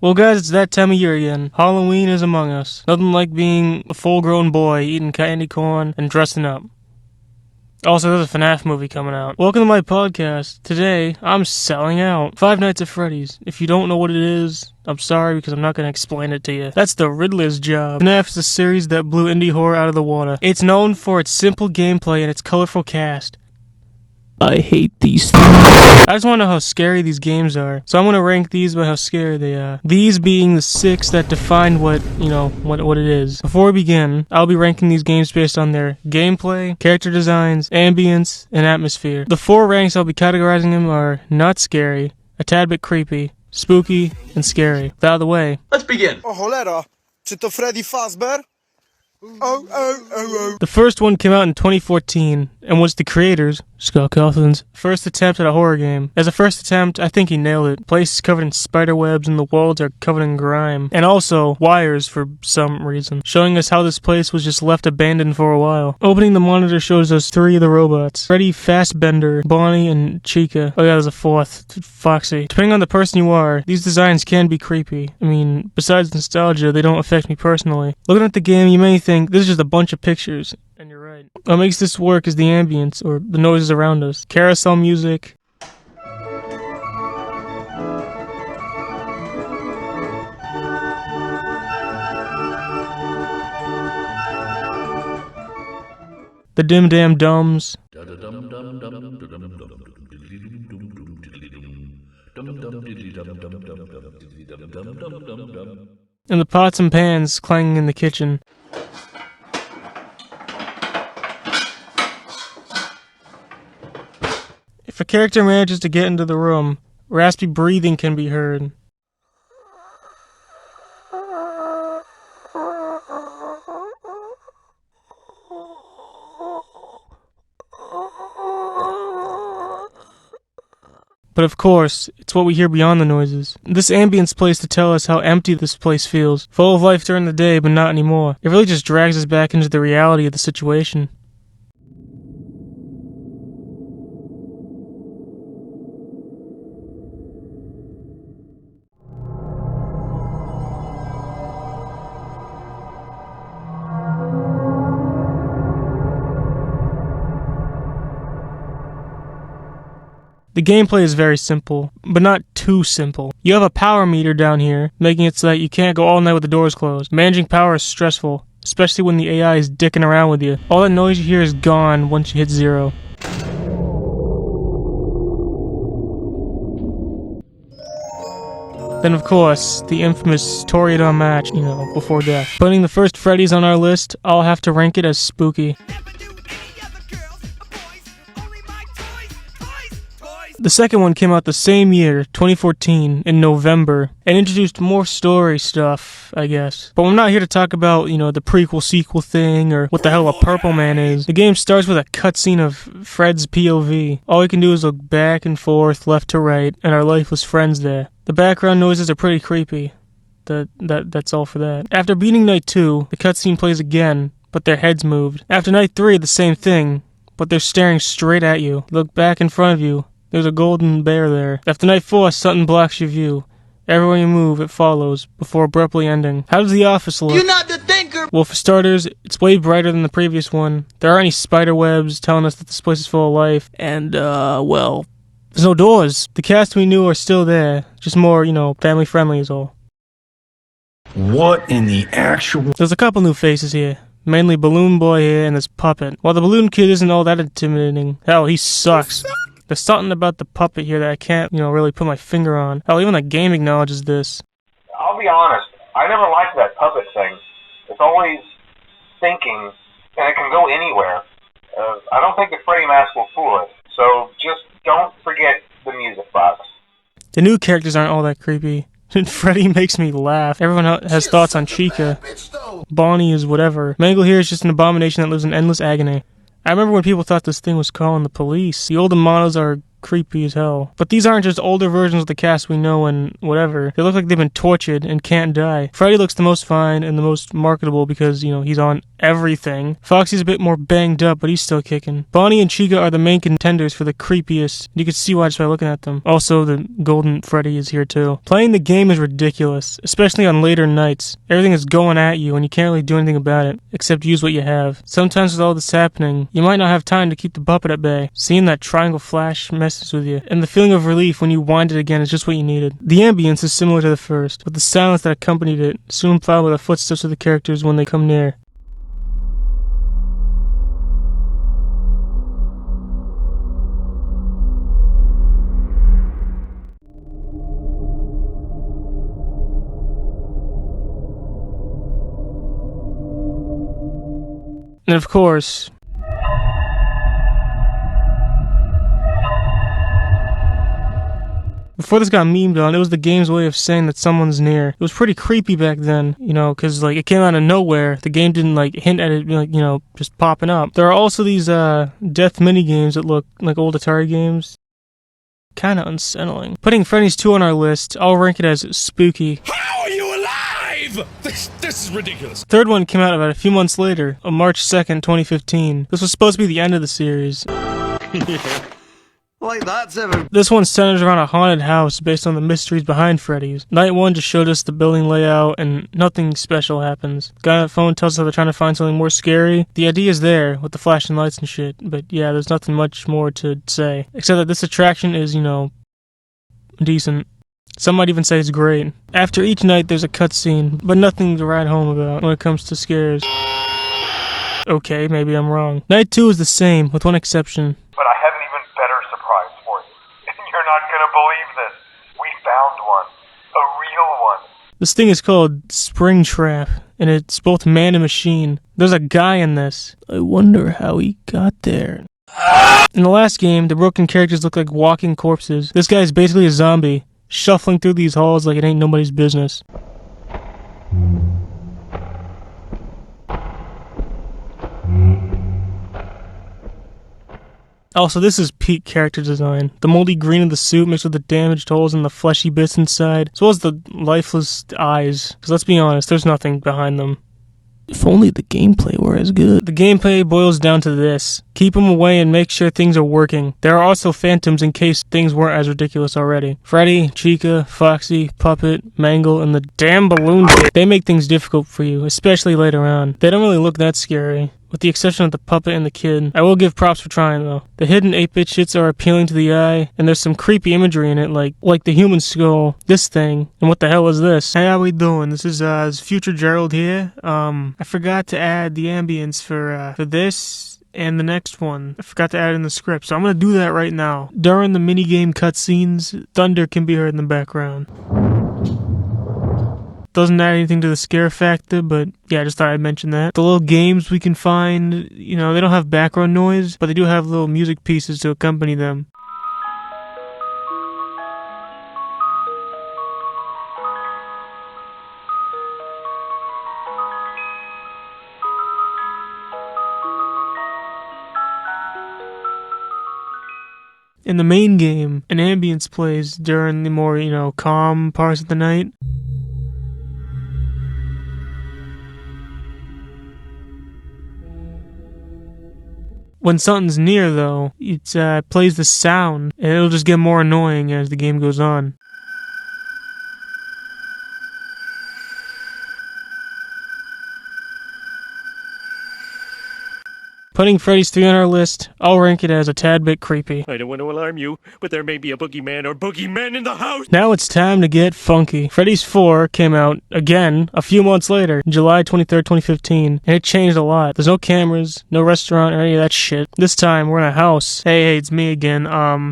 Well guys, it's that time of year again. Halloween is among us. Nothing like being a full-grown boy, eating candy corn, and dressing up. Also, there's a FNaF movie coming out. Welcome to my podcast. Today, I'm selling out Five Nights at Freddy's. If you don't know what it is, I'm sorry because I'm not going to explain it to you. That's the Riddler's job. FNaF is a series that blew indie horror out of the water. It's known for its simple gameplay and its colorful cast. I hate these things. I just want to know how scary these games are. So I'm going to rank these by how scary they are. These being the 6 that define what it is. Before we begin, I'll be ranking these games based on their gameplay, character designs, ambience, and atmosphere. The 4 ranks I'll be categorizing them are not scary, a tad bit creepy, spooky, and scary. With that out of the way, let's begin. Oh cholera, czy to Freddy Fazbear? Oh. The first one came out in 2014 and was the creator's, Scott Cawthon's, first attempt at a horror game. As a first attempt, I think he nailed it. The place is covered in spider webs and the walls are covered in grime. And also, wires for some reason, showing us how this place was just left abandoned for a while. Opening the monitor shows us 3 of the robots. Freddy Fazbear, Bonnie, and Chica. Oh yeah, there's a 4th, Foxy. Depending on the person you are, these designs can be creepy. I mean, besides nostalgia, they don't affect me personally. Looking at the game, you may think, this is just a bunch of pictures. And you're right. What makes this work is the ambience, or the noises around us. Carousel music. The dim damn dums. And the pots and pans clanging in the kitchen. If a character manages to get into the room, raspy breathing can be heard. But of course, it's what we hear beyond the noises. This ambience plays to tell us how empty this place feels. Full of life during the day, but not anymore. It really just drags us back into the reality of the situation. The gameplay is very simple, but not too simple. You have a power meter down here, making it so that you can't go all night with the doors closed. Managing power is stressful, especially when the AI is dicking around with you. All that noise you hear is gone once you hit 0. Then of course, the infamous Toreador match, before death. Putting the first Freddy's on our list, I'll have to rank it as spooky. The second one came out the same year, 2014, in November, and introduced more story stuff, I guess. But I'm not here to talk about, the prequel-sequel thing, or what the hell a Purple Man is. The game starts with a cutscene of Fred's POV. All we can do is look back and forth, left to right, and our lifeless friends there. The background noises are pretty creepy. That's all for that. After beating Night 2, the cutscene plays again, but their heads moved. After Night 3, the same thing, but they're staring straight at you. Look back in front of you. There's a golden bear there. After Night 4, something blocks your view. Everywhere you move, it follows, before abruptly ending. How does the office look? You're not the thinker! Well, for starters, it's way brighter than the previous one. There aren't any spider webs telling us that this place is full of life. And, well, there's no doors. The cast we knew are still there. Just more, family friendly is all. What in the actual... There's a couple new faces here. Mainly Balloon Boy here and this puppet. While the Balloon Kid isn't all that intimidating. Hell, he sucks. There's something about the puppet here that I can't, really put my finger on. Hell, even the game acknowledges this. I'll be honest, I never liked that puppet thing. It's always thinking, and it can go anywhere. I don't think the Freddy mask will fool it, so just don't forget the music box. The new characters aren't all that creepy. Freddy makes me laugh. Everyone has thoughts on Chica. Bonnie is whatever. Mangle here is just an abomination that lives in endless agony. I remember when people thought this thing was calling the police. The older models are creepy as hell. But these aren't just older versions of the cast we know and whatever. They look like they've been tortured and can't die. Freddy looks the most fine and the most marketable because, he's on everything. Foxy's a bit more banged up, but he's still kicking. Bonnie and Chica are the main contenders for the creepiest. You can see why just by looking at them. Also, the Golden Freddy is here too. Playing the game is ridiculous, especially on later nights. Everything is going at you, and you can't really do anything about it, except use what you have. Sometimes with all this happening, you might not have time to keep the puppet at bay. Seeing that triangle flash messes with you, and the feeling of relief when you wind it again is just what you needed. The ambience is similar to the first, but the silence that accompanied it, soon followed by the footsteps of the characters when they come near. And of course, before this got memed on, it was the game's way of saying that someone's near. It was pretty creepy back then, cause like it came out of nowhere. The game didn't like hint at it, just popping up. There are also these death mini games that look like old Atari games. Kinda unsettling. Putting Freddy's 2 on our list, I'll rank it as spooky. How are you alive? This is ridiculous. Third one came out about a few months later, on March 2nd, 2015. This was supposed to be the end of the series. Like that's ever. This one centers around a haunted house based on the mysteries behind Freddy's. Night 1 just showed us the building layout and nothing special happens. Guy on the phone tells us how they're trying to find something more scary. The idea's there with the flashing lights and shit, but yeah, there's nothing much more to say. Except that this attraction is, decent. Some might even say it's great. After each night there's a cutscene, but nothing to write home about when it comes to scares. Okay, maybe I'm wrong. Night 2 is the same, with one exception. But I have an even better surprise for you. You're not gonna believe this. We found one. A real one. This thing is called Springtrap, and it's both man and machine. There's a guy in this. I wonder how he got there. In the last game, the broken characters look like walking corpses. This guy is basically a zombie, shuffling through these halls like it ain't nobody's business. Also, this is peak character design. The moldy green of the suit mixed with the damaged holes and the fleshy bits inside, as well as the lifeless eyes. Because let's be honest, there's nothing behind them. If only the gameplay were as good. The gameplay boils down to this. Keep them away and make sure things are working. There are also phantoms in case things weren't as ridiculous already. Freddy, Chica, Foxy, Puppet, Mangle, and the damn balloon kid. They make things difficult for you, especially later on. They don't really look that scary, with the exception of the puppet and the kid. I will give props for trying though. The hidden 8-bit shits are appealing to the eye, and there's some creepy imagery in it, like the human skull, this thing, and what the hell is this? Hey, how we doing? This is future Gerald here. I forgot to add the ambience for this and the next one. I forgot to add it in the script, so I'm gonna do that right now. During the minigame cutscenes, thunder can be heard in the background. Doesn't add anything to the scare factor, but yeah, I just thought I'd mention that. The little games we can find, they don't have background noise, but they do have little music pieces to accompany them. In the main game, an ambience plays during the more, calm parts of the night. When something's near, though, it plays the sound, and it'll just get more annoying as the game goes on. Putting Freddy's 3 on our list, I'll rank it as a tad bit creepy. I don't want to alarm you, but there may be a boogeyman or boogeymen in the house. Now it's time to get funky. Freddy's 4 came out, again, a few months later, July 23rd, 2015, and it changed a lot. There's no cameras, no restaurant, or any of that shit. This time, we're in a house. Hey, it's me again,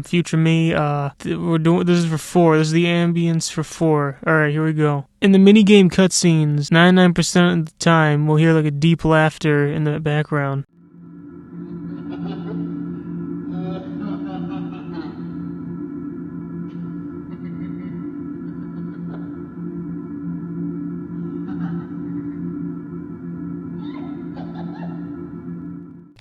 future me, this is for 4, this is the ambience for 4. Alright, here we go. In the minigame cutscenes, 99% of the time, we'll hear like a deep laughter in the background.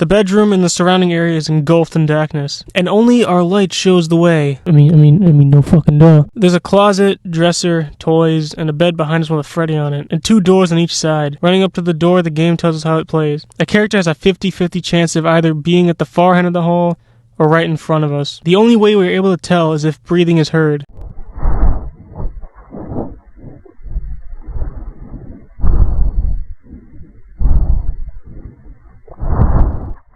The bedroom and the surrounding area is engulfed in darkness, and only our light shows the way. I mean, no fucking duh. There's a closet, dresser, toys, and a bed behind us with a Freddy on it, and 2 doors on each side. Running up to the door, the game tells us how it plays. A character has a 50-50 chance of either being at the far end of the hall or right in front of us. The only way we're able to tell is if breathing is heard.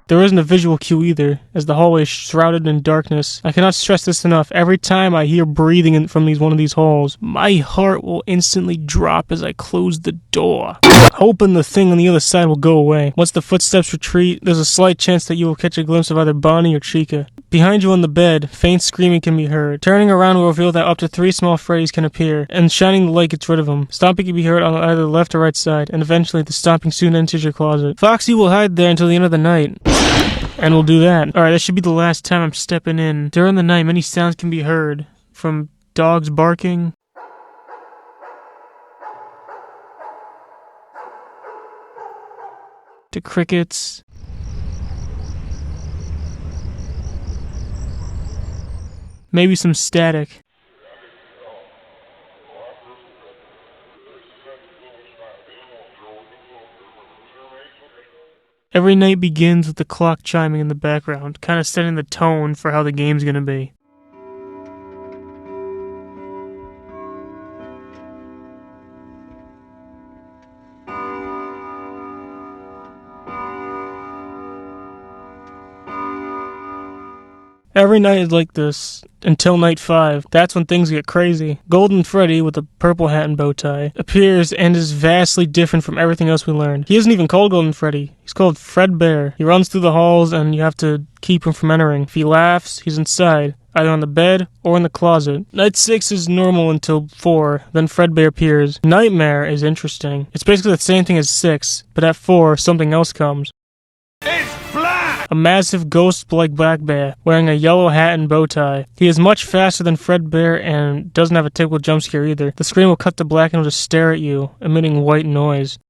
There isn't a visual cue either, as the hallway is shrouded in darkness. I cannot stress this enough. Every time I hear breathing from one of these halls, my heart will instantly drop as I close the door, hoping the thing on the other side will go away. Once the footsteps retreat, there's a slight chance that you will catch a glimpse of either Bonnie or Chica. Behind you on the bed, faint screaming can be heard. Turning around will reveal that up to 3 small Freddys can appear, and shining the light gets rid of them. Stomping can be heard on either the left or right side, and eventually the stomping soon enters your closet. Foxy will hide there until the end of the night. And we'll do that. Alright, that should be the last time I'm stepping in. During the night, many sounds can be heard. From dogs barking, to crickets, maybe some static. Every night begins with the clock chiming in the background, kind of setting the tone for how the game's gonna be. Every night is like this, until night 5. That's when things get crazy. Golden Freddy, with a purple hat and bow tie, appears and is vastly different from everything else we learned. He isn't even called Golden Freddy. He's called Fredbear. He runs through the halls and you have to keep him from entering. If he laughs, he's inside, either on the bed or in the closet. Night 6 is normal until 4, then Fredbear appears. Nightmare is interesting. It's basically the same thing as 6, but at 4, something else comes. A massive ghost-like black bear, wearing a yellow hat and bow tie. He is much faster than Fredbear and doesn't have a typical jump scare either. The screen will cut to black and will just stare at you, emitting white noise.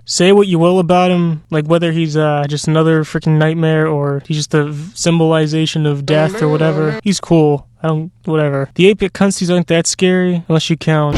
Say what you will about him, like whether he's just another freaking nightmare or he's just a symbolization of death or whatever. He's cool. Whatever. The 8-bit cutscenes aren't that scary, unless you count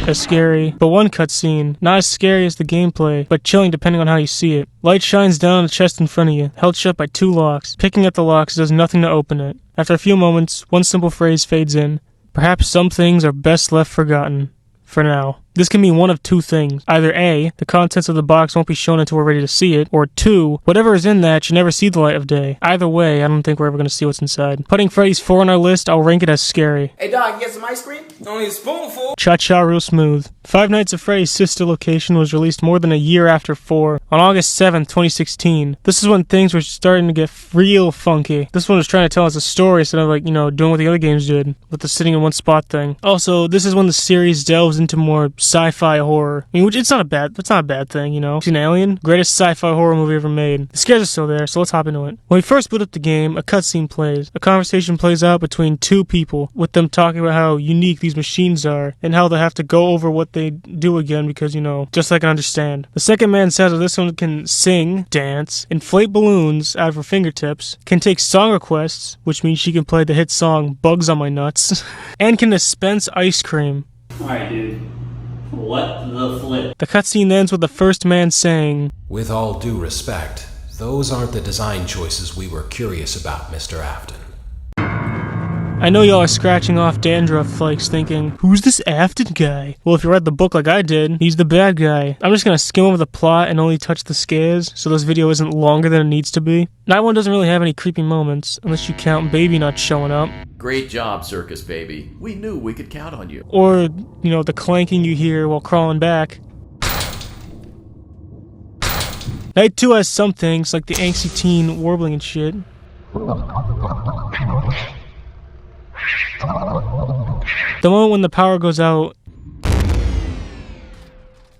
as scary. But one cutscene, not as scary as the gameplay, but chilling depending on how you see it. Light shines down on the chest in front of you, held shut by 2 locks. Picking at the locks does nothing to open it. After a few moments, one simple phrase fades in. Perhaps some things are best left forgotten. For now. This can mean one of 2 things. Either A, the contents of the box won't be shown until we're ready to see it, or 2, whatever is in that should never see the light of day. Either way, I don't think we're ever going to see what's inside. Putting Freddy's 4 on our list, I'll rank it as scary. Hey dog, get some ice cream? Only a spoonful. Cha-cha real smooth. Five Nights at Freddy's sister location was released more than a year after 4, on August 7th, 2016. This is when things were starting to get real funky. This one was trying to tell us a story instead of doing what the other games did, with the sitting in one spot thing. Also, this is when the series delves into more sci-fi horror. I mean, which it's not a bad thing, you know. Seen Alien? Greatest sci-fi horror movie ever made. The scares are still there, so let's hop into it. When we first boot up the game, a cutscene plays. A conversation plays out between 2 people, with them talking about how unique these machines are, and how they have to go over what they do again because, just so I can understand. The second man says that this one can sing, dance, inflate balloons out of her fingertips, can take song requests, which means she can play the hit song Bugs on My Nuts, and can dispense ice cream. Alright, dude. What the flip? The cutscene ends with the first man saying, "With all due respect, those aren't the design choices we were curious about, Mr. Afton." I know y'all are scratching off dandruff flakes thinking, who's this Afton guy? Well, if you read the book like I did, he's the bad guy. I'm just gonna skim over the plot and only touch the scares, so this video isn't longer than it needs to be. Night 1 doesn't really have any creepy moments, unless you count Baby not showing up. Great job, Circus Baby. We knew we could count on you. Or, the clanking you hear while crawling back. Night 2 has some things, like the angsty teen warbling and shit. The moment when the power goes out,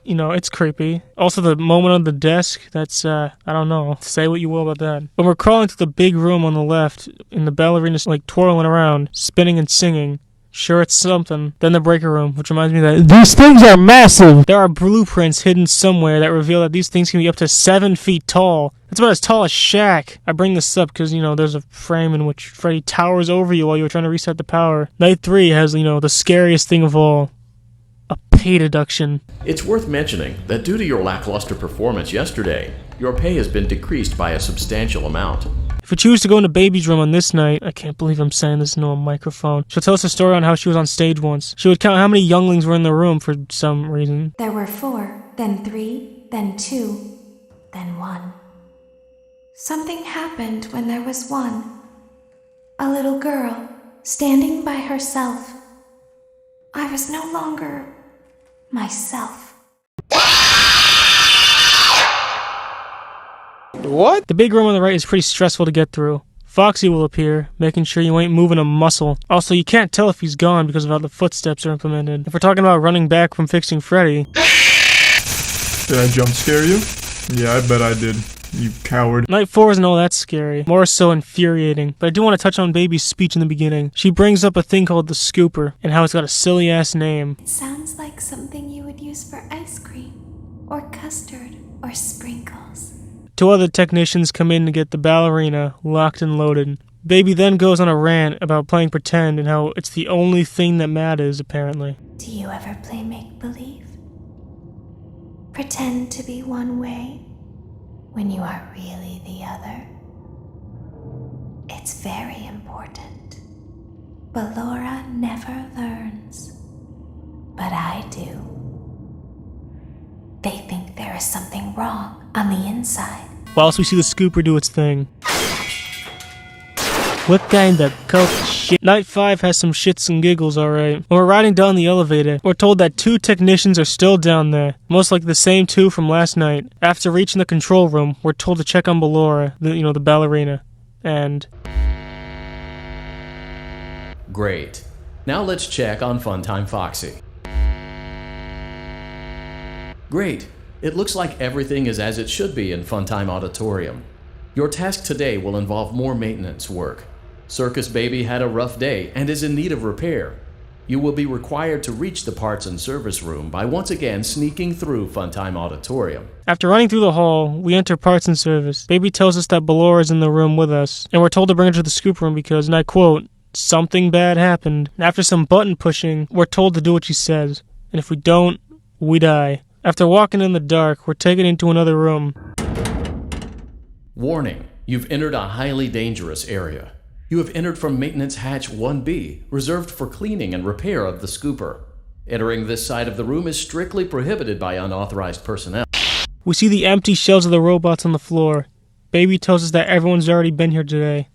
it's creepy. Also, the moment on the desk, that's, I don't know. Say what you will about that. When we're crawling to the big room on the left, and the ballerina's, twirling around, spinning and singing, Sure, it's something. Then the breaker room, which reminds me that these things are massive! There are blueprints hidden somewhere that reveal that these things can be up to 7 feet tall. That's about as tall as Shaq. I bring this up because, there's a frame in which Freddy towers over you while you're trying to reset the power. Night 3 has, the scariest thing of all. A pay deduction. It's worth mentioning that due to your lackluster performance yesterday, your pay has been decreased by a substantial amount. If we choose to go into Baby's room on this night, I can't believe I'm saying this into a microphone. She'll tell us a story on how she was on stage once. She would count how many younglings were in the room for some reason. There were 4, then 3, then 2, then 1. Something happened when there was 1. A little girl, standing by herself. I was no longer myself. What? The big room on the right is pretty stressful to get through. Foxy will appear, making sure you ain't moving a muscle. Also, you can't tell if he's gone because of how the footsteps are implemented. If we're talking about running back from fixing Freddy... Did I jump scare you? Yeah, I bet I did. You coward. Night 4 isn't all that scary. More so infuriating. But I do want to touch on Baby's speech in the beginning. She brings up a thing called the scooper, and how it's got a silly-ass name. It sounds like something you would use for ice cream, or custard, or sprinkles. 2 other technicians come in to get the ballerina locked and loaded. Baby then goes on a rant about playing pretend and how it's the only thing that matters, apparently. Do you ever play make-believe? Pretend to be one way when you are really the other? It's very important. But Laura never learns. But I do. They think there is something wrong on the inside. Whilst we see the scooper do its thing. What kind of cult shit? Night 5 has some shits and giggles, alright. When we're riding down the elevator, we're told that 2 technicians are still down there. Most likely the same 2 from last night. After reaching the control room, we're told to check on Ballora, the ballerina. And... Great. Now let's check on Funtime Foxy. Great. It looks like everything is as it should be in Funtime Auditorium. Your task today will involve more maintenance work. Circus Baby had a rough day and is in need of repair. You will be required to reach the parts and service room by once again sneaking through Funtime Auditorium. After running through the hall, we enter parts and service. Baby tells us that Ballora is in the room with us, and we're told to bring her to the scoop room because, and I quote, something bad happened. After some button pushing, we're told to do what she says, and if we don't, we die. After walking in the dark, we're taken into another room. Warning, you've entered a highly dangerous area. You have entered from Maintenance Hatch 1B, reserved for cleaning and repair of the scooper. Entering this side of the room is strictly prohibited by unauthorized personnel. We see the empty shells of the robots on the floor. Baby tells us that everyone's already been here today.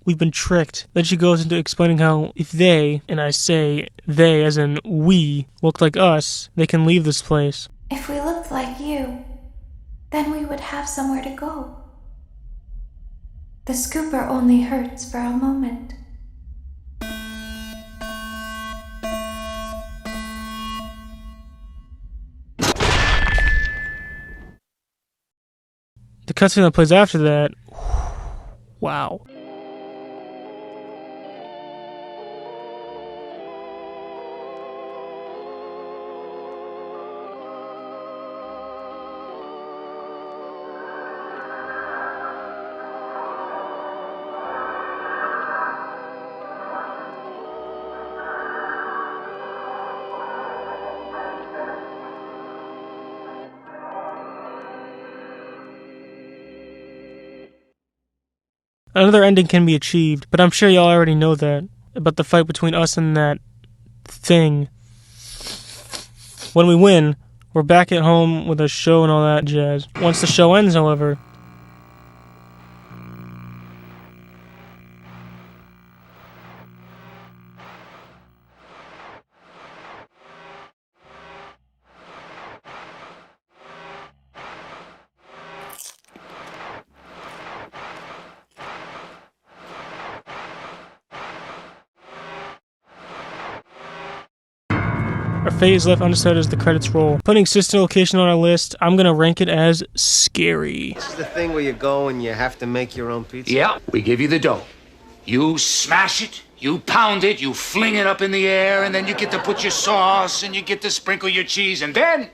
We've been tricked. Then she goes into explaining how if they, and I say they as in we, look like us, they can leave this place. If we looked like you, then we would have somewhere to go. The scooper only hurts for a moment. The cutscene that plays after that, wow. Another ending can be achieved, but I'm sure y'all already know that, about the fight between us and that thing. When we win, we're back at home with a show and all that jazz. Once the show ends, however, our fate is left undecided as the credits roll. Putting Sister Location on our list, I'm gonna rank it as scary. This is the thing where you go and you have to make your own pizza? Yeah, we give you the dough. You smash it, You pound it, you fling it up in the air, and then you get to put your sauce, and you get to sprinkle your cheese, and then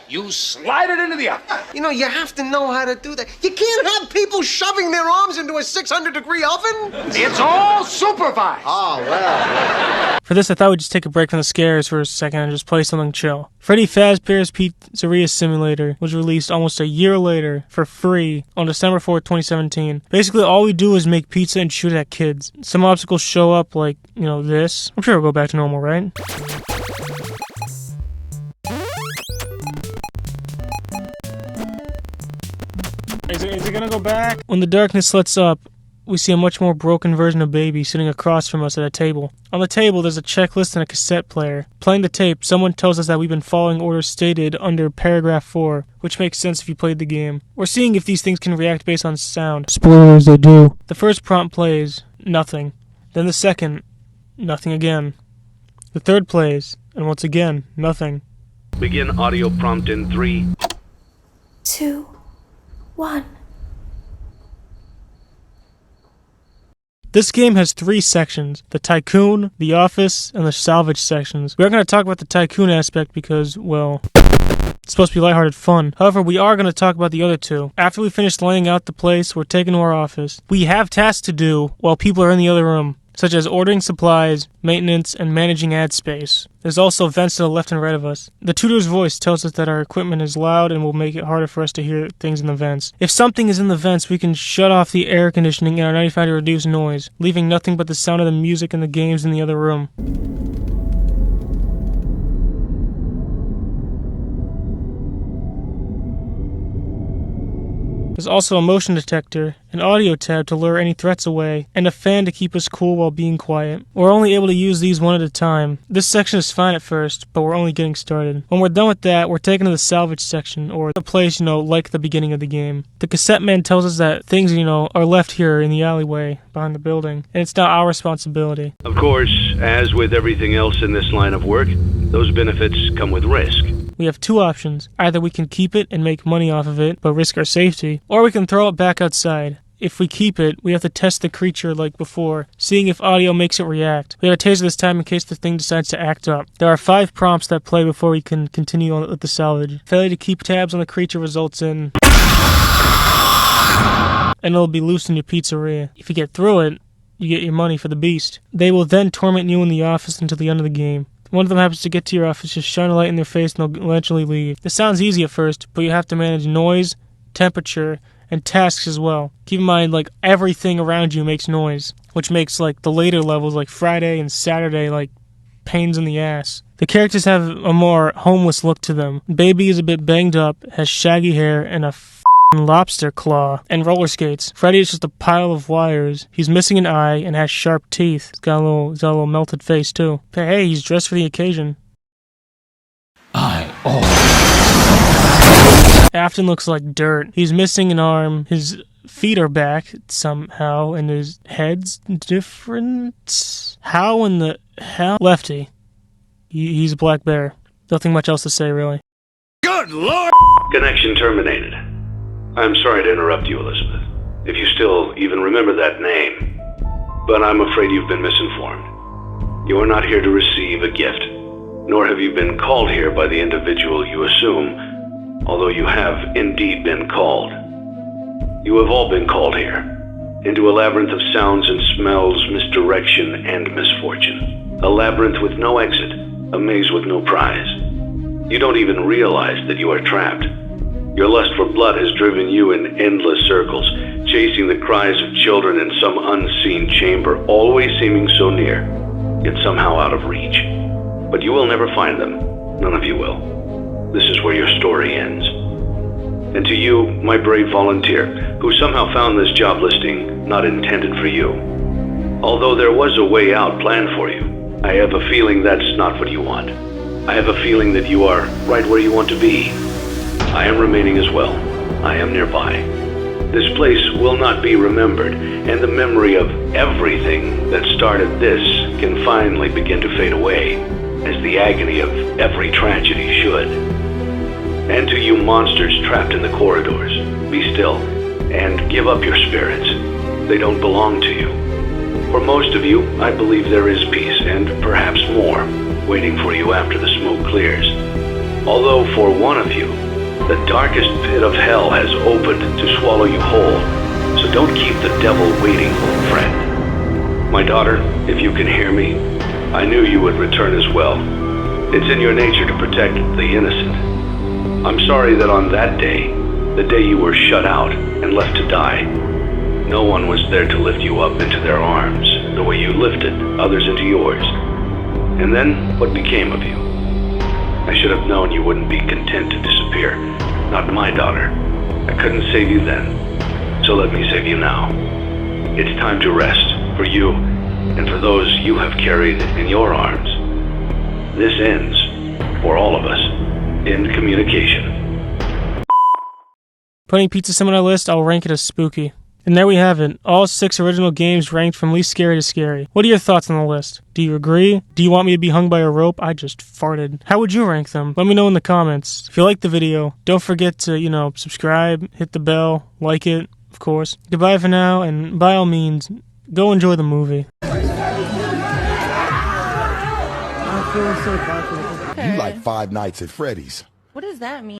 you slide it into the oven. You know, you have to know how to do that. You can't have people shoving their arms into a 600-degree oven. It's all supervised. Oh, well. For this, I thought we'd just take a break from the scares for a second and just play something chill. Freddy Fazbear's Pizzeria Simulator was released almost a year later for free on December 4th, 2017. Basically, all we do is make pizza and shoot at kids. Some obstacles show up like, this. I'm sure it'll go back to normal, right? Is it gonna go back? When the darkness lets up, we see a much more broken version of Baby sitting across from us at a table. On the table, there's a checklist and a cassette player. Playing the tape, someone tells us that we've been following orders stated under paragraph 4, which makes sense if you played the game. We're seeing if these things can react based on sound. Spoilers, they do. The first prompt plays, nothing. Then the second, nothing again. The third plays, and once again, nothing. Begin audio prompt in 3, 2, 1. This game has 3 sections, the Tycoon, the Office, and the Salvage sections. We aren't going to talk about the Tycoon aspect because, well, it's supposed to be lighthearted fun. However, we are going to talk about the other 2. After we finish laying out the place, we're taken to our office. We have tasks to do while people are in the other room, such as ordering supplies, maintenance, and managing ad space. There's also vents to the left and right of us. The tutor's voice tells us that our equipment is loud and will make it harder for us to hear things in the vents. If something is in the vents, we can shut off the air conditioning in our 95 to reduce noise, leaving nothing but the sound of the music and the games in the other room. There's also a motion detector, an audio tab to lure any threats away, and a fan to keep us cool while being quiet. We're only able to use these one at a time. This section is fine at first, but we're only getting started. When we're done with that, we're taken to the salvage section, or the place, like the beginning of the game. The cassette man tells us that things, are left here in the alleyway behind the building, and it's now our responsibility. Of course, as with everything else in this line of work, those benefits come with risk. We have 2 options. Either we can keep it and make money off of it, but risk our safety, or we can throw it back outside. If we keep it, we have to test the creature like before, seeing if audio makes it react. We have a taser this time in case the thing decides to act up. There are 5 prompts that play before we can continue on with the salvage. Failure to keep tabs on the creature results in... and it'll be loose in your pizzeria. If you get through it, you get your money for the beast. They will then torment you in the office until the end of the game. One of them happens to get to your office, just shine a light in their face, and they'll eventually leave. This sounds easy at first, but you have to manage noise, temperature, and tasks as well. Keep in mind, everything around you makes noise, which makes, the later levels, like Friday and Saturday, pains in the ass. The characters have a more homeless look to them. Baby is a bit banged up, has shaggy hair, and a lobster claw, and roller skates. Freddy is just a pile of wires. He's missing an eye and has sharp teeth. He's got a little melted face too. But hey, he's dressed for the occasion. Afton looks like dirt. He's missing an arm. His feet are back somehow, and his head's different. How in the hell? Lefty. He's a black bear. Nothing much else to say, really. Good Lord! Connection terminated. I'm sorry to interrupt you, Elizabeth, if you still even remember that name. But I'm afraid you've been misinformed. You are not here to receive a gift, nor have you been called here by the individual you assume, although you have indeed been called. You have all been called here, into a labyrinth of sounds and smells, misdirection, and misfortune. A labyrinth with no exit, a maze with no prize. You don't even realize that you are trapped. Your lust for blood has driven you in endless circles, chasing the cries of children in some unseen chamber, always seeming so near, yet somehow out of reach. But you will never find them. None of you will. This is where your story ends. And to you, my brave volunteer, who somehow found this job listing not intended for you. Although there was a way out planned for you, I have a feeling that's not what you want. I have a feeling that you are right where you want to be. I am remaining as well. I am nearby. This place will not be remembered, and the memory of everything that started this can finally begin to fade away, as the agony of every tragedy should. And to you monsters trapped in the corridors, be still, and give up your spirits. They don't belong to you. For most of you, I believe there is peace, and perhaps more, waiting for you after the smoke clears. Although for one of you, the darkest pit of hell has opened to swallow you whole, so don't keep the devil waiting, old friend. My daughter, if you can hear me, I knew you would return as well. It's in your nature to protect the innocent. I'm sorry that on that day, the day you were shut out and left to die, no one was there to lift you up into their arms the way you lifted others into yours. And then, what became of you? I should have known you wouldn't be content to disappear. Not my daughter. I couldn't save you then, so let me save you now. It's time to rest, for you, and for those you have carried in your arms. This ends, for all of us, in communication. Putting Pizza Sim on our list, I'll rank it as spooky. And there we have it, all 6 original games ranked from least scary to scary. What are your thoughts on the list? Do you agree? Do you want me to be hung by a rope? I just farted. How would you rank them? Let me know in the comments. If you liked the video, don't forget to, subscribe, hit the bell, like it, of course. Goodbye for now, and by all means, go enjoy the movie. You like Five Nights at Freddy's. What does that mean?